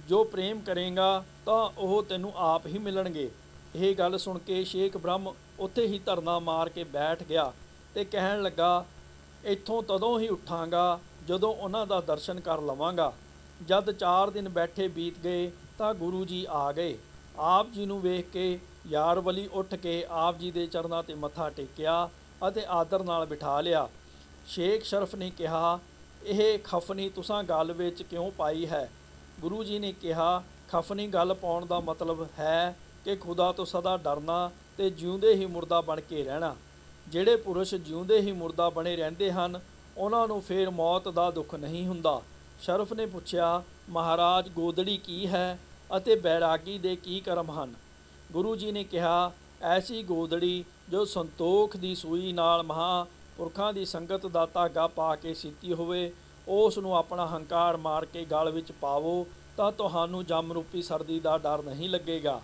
ਜੋ ਪ੍ਰੇਮ ਕਰੇਗਾ ਤਾਂ ਉਹ ਤੈਨੂੰ ਆਪ ਹੀ ਮਿਲਣਗੇ। ਇਹ ਗੱਲ ਸੁਣ ਕੇ ਸ਼ੇਖ ਬ੍ਰਹਮ ਉੱਥੇ ਹੀ ਧਰਨਾ ਮਾਰ ਕੇ ਬੈਠ ਗਿਆ ਤੇ ਕਹਿਣ ਲੱਗਾ, ਇੱਥੋਂ ਤਦੋਂ ਹੀ ਉੱਠਾਂਗਾ ਜਦੋਂ ਉਹਨਾਂ ਦਾ ਦਰਸ਼ਨ ਕਰ ਲਵਾਂਗਾ। ਜਦ 4 ਦਿਨ ਬੈਠੇ ਬੀਤ ਗਏ ਤਾਂ ਗੁਰੂ ਜੀ ਆ ਗਏ। ਆਪ ਜੀ ਨੂੰ ਵੇਖ ਕੇ ਯਾਰਵਲੀ ਉੱਠ ਕੇ ਆਪ ਜੀ ਦੇ ਚਰਨਾਂ 'ਤੇ ਮੱਥਾ ਟੇਕਿਆ ਅਤੇ ਆਦਰ ਨਾਲ ਬਿਠਾ ਲਿਆ। ਸ਼ੇਖ ਸ਼ਰਫ ਨੇ ਕਿਹਾ, ਇਹ ਖਫਨੀ ਤੁਸਾਂ ਗੱਲ ਵਿੱਚ ਕਿਉਂ ਪਾਈ ਹੈ? ਗੁਰੂ ਜੀ ਨੇ ਕਿਹਾ, ਖਫਨੀ ਗੱਲ ਪਾਉਣ ਦਾ ਮਤਲਬ ਹੈ ਕਿ ਖੁਦਾ ਤੋਂ ਸਦਾ ਡਰਨਾ ਤੇ ਜਿਉਂਦੇ ਹੀ ਮੁਰਦਾ ਬਣ ਕੇ ਰਹਿਣਾ। ਜਿਹੜੇ ਪੁਰਸ਼ ਜਿਉਂਦੇ ਹੀ ਮੁਰਦਾ ਬਣੇ ਰਹਿੰਦੇ ਹਨ ਉਹਨਾਂ ਨੂੰ ਫਿਰ ਮੌਤ ਦਾ ਦੁੱਖ ਨਹੀਂ ਹੁੰਦਾ। ਸ਼ਰਫ ਨੇ ਪੁੱਛਿਆ, ਮਹਾਰਾਜ ਗੋਦੜੀ ਕੀ ਹੈ ਅਤੇ ਬੈਰਾਗੀ ਦੇ ਕੀ ਕਰਮ ਹਨ? ਗੁਰੂ ਜੀ ਨੇ ਕਿਹਾ, ਐਸੀ ਗੋਦੜੀ ਜੋ ਸੰਤੋਖ ਦੀ ਸੂਈ ਨਾਲ ਮਹਾਂਪੁਰਖਾਂ ਦੀ ਸੰਗਤ ਦਾ ਧਾਗਾ ਪਾ ਕੇ ਸੀਤੀ ਹੋਵੇ, ਉਸ ਨੂੰ ਆਪਣਾ ਹੰਕਾਰ ਮਾਰ ਕੇ ਗਲ ਵਿੱਚ ਪਾਵੋ ਤਾਂ ਤੁਹਾਨੂੰ ਜੰਮ ਰੂਪੀ ਸਰਦੀ ਦਾ ਡਰ ਨਹੀਂ ਲੱਗੇਗਾ।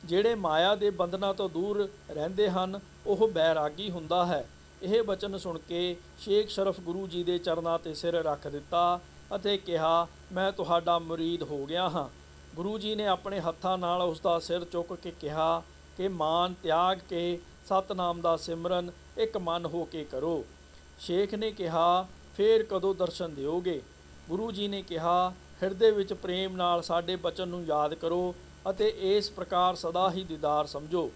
ਜਿਹੜੇ ਮਾਇਆ ਦੇ ਬੰਧਨਾਂ ਤੋਂ ਦੂਰ ਰਹਿੰਦੇ ਹਨ ਉਹ ਬੈਰਾਗੀ ਹੁੰਦਾ ਹੈ। ਇਹ ਬਚਨ ਸੁਣ ਕੇ ਸ਼ੇਖ ਸ਼ਰਫ ਗੁਰੂ ਜੀ ਦੇ ਚਰਨਾਂ 'ਤੇ ਸਿਰ ਰੱਖ ਦਿੱਤਾ ਅਤੇ ਕਿਹਾ, ਮੈਂ ਤੁਹਾਡਾ ਮੁਰੀਦ ਹੋ ਗਿਆ ਹਾਂ। ਗੁਰੂ ਜੀ ਨੇ ਆਪਣੇ ਹੱਥਾਂ ਨਾਲ ਉਸ ਦਾ ਸਿਰ ਚੁੱਕ ਕੇ ਕਿਹਾ ਕਿ ਮਾਨ ਤਿਆਗ ਕੇ ਸਤਨਾਮ ਦਾ ਸਿਮਰਨ ਇੱਕ ਮਨ ਹੋ ਕੇ ਕਰੋ। ਸ਼ੇਖ ਨੇ ਕਿਹਾ, ਫੇਰ ਕਦੋਂ ਦਰਸ਼ਨ ਦਿਓਗੇ? ਗੁਰੂ ਜੀ ਨੇ ਕਿਹਾ, ਹਿਰਦੇ ਵਿੱਚ ਪ੍ਰੇਮ ਨਾਲ ਸਾਡੇ ਬਚਨ ਨੂੰ ਯਾਦ ਕਰੋ ਅਤੇ ਇਸ ਪ੍ਰਕਾਰ ਸਦਾ ਹੀ ਦੀਦਾਰ ਸਮਝੋ।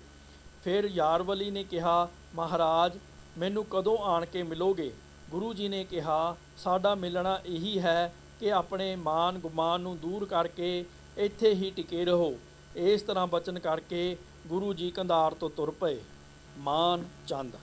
ਫਿਰ ਯਾਰਵਲੀ ਨੇ ਕਿਹਾ, ਮਹਾਰਾਜ ਮੈਨੂੰ ਕਦੋਂ ਆਣ ਕੇ ਮਿਲੋਗੇ? ਗੁਰੂ ਜੀ ਨੇ ਕਿਹਾ, ਸਾਡਾ ਮਿਲਣਾ ਇਹੀ ਹੈ ਕਿ ਆਪਣੇ ਮਾਨ ਗੁਮਾਨ ਨੂੰ ਦੂਰ ਕਰਕੇ ਇੱਥੇ ਹੀ ਟਿਕੇ ਰਹੋ। ਇਸ ਤਰ੍ਹਾਂ ਬਚਨ ਕਰਕੇ ਗੁਰੂ ਜੀ ਕੰਧਾਰ ਤੋਂ ਤੁਰ ਪਏ। ਮਾਨ ਚੰਦ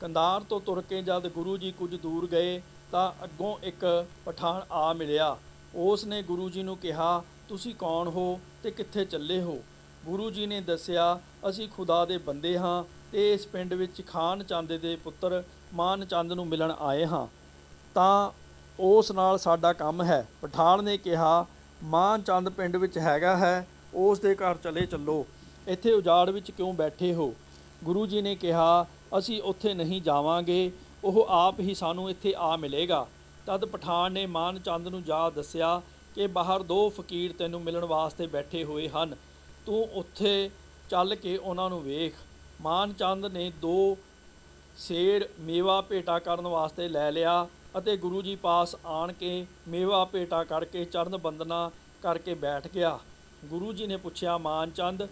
ਕੰਧਾਰ ਤੋਂ ਤੁਰ ਕੇ ਜਦ ਗੁਰੂ ਜੀ ਕੁਝ ਦੂਰ ਗਏ ਤਾਂ ਅੱਗੋਂ ਇੱਕ ਪਠਾਨ ਆ ਮਿਲਿਆ। ਉਸ ਨੇ ਗੁਰੂ ਜੀ ਨੂੰ ਕਿਹਾ, ਤੁਸੀਂ ਕੌਣ ਹੋ ਤੇ ਕਿੱਥੇ ਚੱਲੇ ਹੋ? ਗੁਰੂ ਜੀ ਨੇ ਦੱਸਿਆ, ਅਸੀਂ ਖੁਦਾ ਦੇ ਬੰਦੇ ਹਾਂ ਤੇ ਇਸ ਪਿੰਡ ਵਿੱਚ ਖਾਨ ਚੰਦ ਦੇ ਪੁੱਤਰ ਮਾਨ ਚੰਦ ਨੂੰ ਮਿਲਣ ਆਏ ਹਾਂ, ਤਾਂ ਉਸ ਨਾਲ ਸਾਡਾ ਕੰਮ ਹੈ। ਪਠਾਨ ਨੇ ਕਿਹਾ, ਮਾਨ ਚੰਦ ਪਿੰਡ ਵਿੱਚ ਹੈਗਾ ਹੈ, ਉਸ ਦੇ ਘਰ ਚਲੇ ਚੱਲੋ, ਇੱਥੇ ਉਜਾੜ ਵਿੱਚ ਕਿਉਂ ਬੈਠੇ ਹੋ? ਗੁਰੂ ਜੀ ਨੇ ਕਿਹਾ, ਅਸੀਂ ਉੱਥੇ ਨਹੀਂ ਜਾਵਾਂਗੇ, ਉਹ ਆਪ ਹੀ ਸਾਨੂੰ ਇੱਥੇ ਆ ਮਿਲੇਗਾ। ਤਦ ਪਠਾਨ ਨੇ ਮਾਨ ਚੰਦ ਨੂੰ ਜਾ ਦੱਸਿਆ ਕਿ ਬਾਹਰ 2 ਫਕੀਰ ਤੈਨੂੰ ਮਿਲਣ ਵਾਸਤੇ ਬੈਠੇ ਹੋਏ ਹਨ, ਤੂੰ ਉੱਥੇ ਚੱਲ ਕੇ ਉਹਨਾਂ ਨੂੰ ਵੇਖ। ਮਾਨ ਚੰਦ ਨੇ 2 ਸੇਰ ਮੇਵਾ ਭੇਟਾ ਕਰਨ ਵਾਸਤੇ ਲੈ ਲਿਆ ਅਤੇ ਗੁਰੂ ਜੀ ਪਾਸ ਆਣ ਕੇ ਮੇਵਾ ਭੇਟਾ ਕਰਕੇ ਚਰਨ ਬੰਦਨਾ ਕਰਕੇ ਬੈਠ ਗਿਆ। ਗੁਰੂ ਜੀ ਨੇ ਪੁੱਛਿਆ, ਮਾਨ ਚੰਦ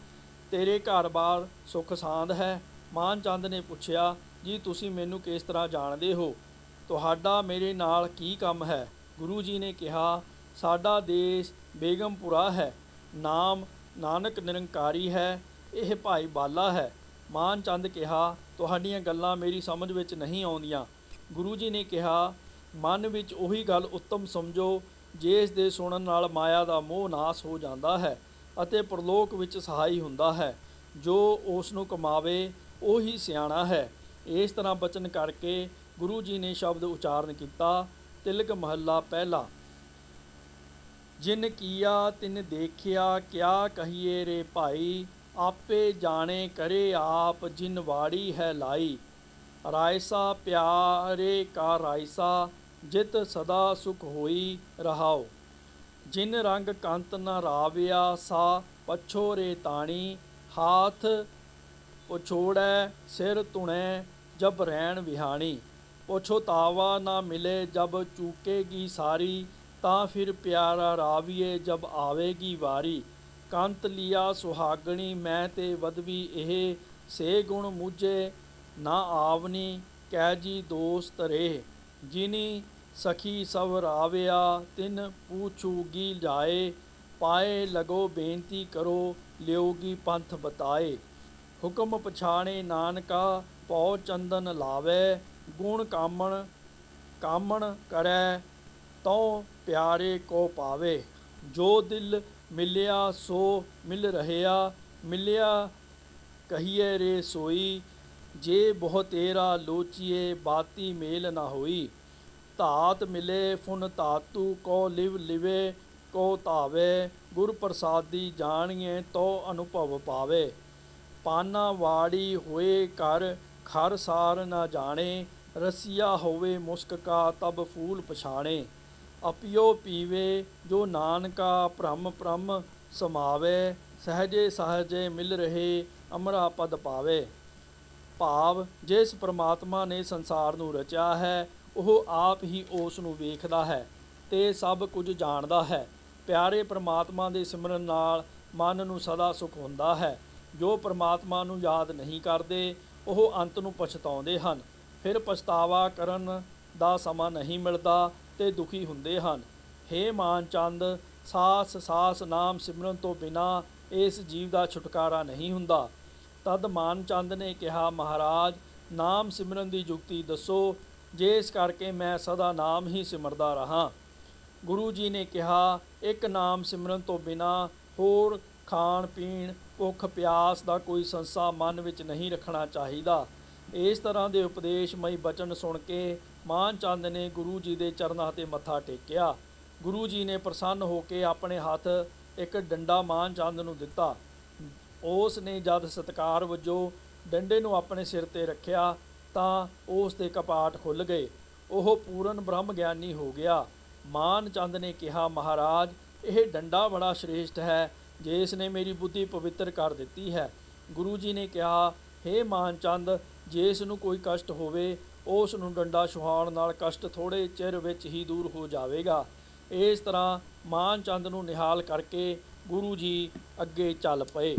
ਤੇਰੇ ਘਰ-ਬਾਰ ਸੁੱਖ ਸਾਂਦ ਹੈ? ਮਾਨ ਚੰਦ ਨੇ ਪੁੱਛਿਆ, ਜੀ ਤੁਸੀਂ ਮੈਨੂੰ ਕਿਸ ਤਰ੍ਹਾਂ ਜਾਣਦੇ ਹੋ? ਤੁਹਾਡਾ ਮੇਰੇ ਨਾਲ ਕੀ ਕੰਮ ਹੈ? ਗੁਰੂ ਜੀ ਨੇ ਕਿਹਾ, ਸਾਡਾ ਦੇਸ਼ ਬੇਗਮਪੁਰਾ ਹੈ, ਨਾਮ ਨਾਨਕ ਨਿਰੰਕਾਰੀ ਹੈ, ਇਹ ਭਾਈ ਬਾਲਾ ਹੈ। ਮਾਨ ਚੰਦ ਕਿਹਾ, ਤੁਹਾਡੀਆਂ ਗੱਲਾਂ ਮੇਰੀ ਸਮਝ ਵਿੱਚ ਨਹੀਂ ਆਉਂਦੀਆਂ। ਗੁਰੂ ਜੀ ਨੇ ਕਿਹਾ, ਮਨ ਵਿੱਚ ਉਹੀ ਗੱਲ ਉੱਤਮ ਸਮਝੋ ਜਿਸ ਦੇ ਸੁਣਨ ਨਾਲ ਮਾਇਆ ਦਾ ਮੋਹ ਨਾਸ ਹੋ ਜਾਂਦਾ ਹੈ ਅਤੇ ਪ੍ਰਲੋਕ ਵਿੱਚ ਸਹਾਈ ਹੁੰਦਾ ਹੈ। ਜੋ ਉਸ ਨੂੰ ਕਮਾਵੇ ਉਹੀ ਸਿਆਣਾ ਹੈ। ਇਸ ਤਰ੍ਹਾਂ ਬਚਨ ਕਰਕੇ ਗੁਰੂ ਜੀ ਨੇ ਸ਼ਬਦ ਉਚਾਰਨ ਕੀਤਾ। ਤਿਲਕ ਮਹੱਲਾ ਪਹਿਲਾ। ਜਿਨ ਕੀਆ ਤਿਨ ਦੇਖਿਆ, ਕਿਆ ਕਹੀਏ ਰੇ ਭਾਈ, ਆਪੇ ਜਾਣੇ ਕਰੇ ਆਪ, ਜਿਨ ਵਾੜੀ ਹੈ ਲਾਈ। ਰਾਇਸਾ ਪਿਆਰੇ ਕਾ ਰਾਇਸਾ, ਜਿਤ ਸਦਾ ਸੁਖ ਹੋਈ ਰਹਾਓ। ਜਿਨ ਰੰਗ ਕੰਤ ਨ ਰਾਵਿਆ ਸਾ ਪਛੋ ਰੇ ਤਾਣੀ। ਹਾਥ ਪਛੋੜੈ ਸਿਰ ਧੁਣੈ ਜਬ ਰੈਣ ਵਿਹਾਣੀ। ਪਛੋਤਾਵਾ ਨਾ ਮਿਲੇ ਜਬ ਚੂਕੇਗੀ ਸਾਰੀ। ਤਾਂ ਫਿਰ ਪਿਆਰਾ ਰਾਵੀਏ ਜਬ ਆਵੇਗੀ ਵਾਰੀ। ਕੰਤ ਲਿਆ ਸੁਹਾਗਣੀ ਮੈਂ ਤੇ ਵਦਵੀ ਇਹ। ਸੇ ਗੁਣ ਮੁਝੇ ਨਾ ਆਵਨੀ ਕਹਿ ਜੀ ਦੋਸਤ ਰੇ। ਜਿਨੀ ਸਖੀ ਸਭ ਰਾਵਿਆ ਤਿਨ ਪੂਛੂਗੀ ਜਾਏ। ਪਾਏ ਲਗੋ ਬੇਨਤੀ ਕਰੋ ਲਿਓਗੀ ਪੰਥ ਬਤਾਏ। ਹੁਕਮ ਪਛਾਣੇ ਨਾਨਕਾ ਪਉ ਚੰਦਨ ਲਾਵੇ। ਗੁਣ ਕਾਮਣ ਕਰੈ ਤਉ ਪਿਆਰੇ ਕੋ ਪਾਵੇ। ਜੋ ਦਿਲ ਮਿਲਿਆ ਸੋ ਮਿਲ ਰਹਿਆ। ਮਿਲਿਆ ਕਹੀਏ ਰੇ ਸੋਈ। ਜੇ ਬਹੁ ਤੇਰਾ ਲੋਚੀਏ ਬਾਤੀ ਮੇਲ ਨਾ ਹੋਈ। ਧਾਤ ਮਿਲੇ ਫੁਨ ਧਾਤੂ ਕੋ ਲਿਵ ਲਿਵੇ ਕੋ ਧਾਵੇ। ਗੁਰ ਪ੍ਰਸਾਦੀ ਜਾਣੀਏ ਤੋ ਅਨੁਭਵ ਪਾਵੇ। ਪਾਨਾ ਵਾੜੀ ਹੋਏ ਘਰ ਖਰ ਸਾਰ ਨਾ ਜਾਣੇ। ਰਸੀਆ ਹੋਵੇ ਮੁਸਕ ਕਾ ਤਬ ਫੂਲ ਪਛਾਣੇ। ਅਪਿਓ ਪੀਵੇ ਜੋ ਨਾਨਕਾ ਭ੍ਰਮ ਭ੍ਰਮ ਸਮਾਵੇ। ਸਹਜੇ ਸਹਜੇ ਮਿਲ ਰਹੇ ਅਮਰਾ ਪਦ ਪਾਵੇ। ਭਾਵ ਜਿਸ ਪ੍ਰਮਾਤਮਾ ਨੇ ਸੰਸਾਰ ਨੂੰ ਰਚਿਆ ਹੈ ਉਹ ਆਪ ਹੀ ਉਸ ਨੂੰ ਵੇਖਦਾ ਹੈ ਤੇ ਸਭ ਕੁਝ ਜਾਣਦਾ ਹੈ। ਪਿਆਰੇ ਪ੍ਰਮਾਤਮਾ ਦੇ ਸਿਮਰਨ ਨਾਲ ਮਨ ਨੂੰ ਸਦਾ ਸੁਖ ਹੁੰਦਾ ਹੈ। ਜੋ ਪ੍ਰਮਾਤਮਾ ਨੂੰ ਯਾਦ ਨਹੀਂ ਕਰਦੇ ਉਹ ਅੰਤ ਨੂੰ ਪਛਤਾਉਂਦੇ ਹਨ। ਫਿਰ ਪਛਤਾਵਾ ਕਰਨ ਦਾ ਸਮਾਂ ਨਹੀਂ ਮਿਲਦਾ ਤੇ ਦੁਖੀ ਹੁੰਦੇ ਹਨ। ਹੇ ਮਾਨ ਚੰਦ, ਸਾਸ ਸਾਸ ਨਾਮ ਸਿਮਰਨ ਤੋਂ ਬਿਨਾਂ ਇਸ ਜੀਵ ਦਾ ਛੁਟਕਾਰਾ ਨਹੀਂ ਹੁੰਦਾ। ਤਦ ਮਾਨ ਚੰਦ ਨੇ ਕਿਹਾ, ਮਹਾਰਾਜ ਨਾਮ ਸਿਮਰਨ ਦੀ ਜੁਗਤੀ ਦੱਸੋ ਜਿਸ ਕਰਕੇ ਮੈਂ ਸਦਾ ਨਾਮ ਹੀ ਸਿਮਰਦਾ ਰਹਾਂ। ਗੁਰੂ ਜੀ ਨੇ ਕਿਹਾ, ਇੱਕ ਨਾਮ ਸਿਮਰਨ ਤੋਂ ਬਿਨਾਂ ਹੋਰ ਖਾਣ ਪੀਣ ਭੁੱਖ ਪਿਆਸ ਦਾ ਕੋਈ ਸੰਸਾ ਮਨ ਵਿੱਚ ਨਹੀਂ ਰੱਖਣਾ ਚਾਹੀਦਾ। ਇਸ ਤਰ੍ਹਾਂ ਦੇ ਉਪਦੇਸ਼ਮਈ ਬਚਨ ਸੁਣ ਕੇ ਮਾਨ ਚੰਦ ਨੇ ਗੁਰੂ ਜੀ ਦੇ ਚਰਨਾਂ 'ਤੇ ਮੱਥਾ ਟੇਕਿਆ। ਗੁਰੂ ਜੀ ਨੇ ਪ੍ਰਸੰਨ ਹੋ ਕੇ ਆਪਣੇ ਹੱਥ ਇੱਕ ਡੰਡਾ ਮਾਨ ਚੰਦ ਨੂੰ ਦਿੱਤਾ। ਉਸ ਨੇ ਜਦ ਸਤਿਕਾਰ ਵਜੋਂ ਡੰਡੇ ਨੂੰ ਆਪਣੇ ਸਿਰ 'ਤੇ ਰੱਖਿਆ ਤਾਂ ਉਸ ਦੇ ਕਪਾਟ ਖੁੱਲ੍ਹ ਗਏ। ਉਹ ਪੂਰਨ ਬ੍ਰਹਮ ਗਿਆਨੀ ਹੋ ਗਿਆ। ਮਾਨ ਚੰਦ ਨੇ ਕਿਹਾ, ਮਹਾਰਾਜ ਇਹ ਡੰਡਾ ਬੜਾ ਸ਼੍ਰੇਸ਼ਟ ਹੈ ਜਿਸ ਨੇ ਮੇਰੀ ਬੁੱਧੀ ਪਵਿੱਤਰ ਕਰ ਦਿੱਤੀ ਹੈ। ਗੁਰੂ ਜੀ ਨੇ ਕਿਹਾ, ਹੇ ਮਾਨ ਚੰਦ, ਜਿਸ ਨੂੰ ਕੋਈ ਕਸ਼ਟ ਹੋਵੇ ਉਸ ਨੂੰ ਡੰਡਾ ਛੁਹਾਉਣ ਨਾਲ ਕਸ਼ਟ ਥੋੜ੍ਹੇ ਚਿਰ ਵਿੱਚ ਹੀ ਦੂਰ ਹੋ ਜਾਵੇਗਾ। ਇਸ ਤਰ੍ਹਾਂ ਮਾਨ ਚੰਦ ਨੂੰ ਨਿਹਾਲ ਕਰਕੇ ਗੁਰੂ ਜੀ ਅੱਗੇ ਚੱਲ ਪਏ।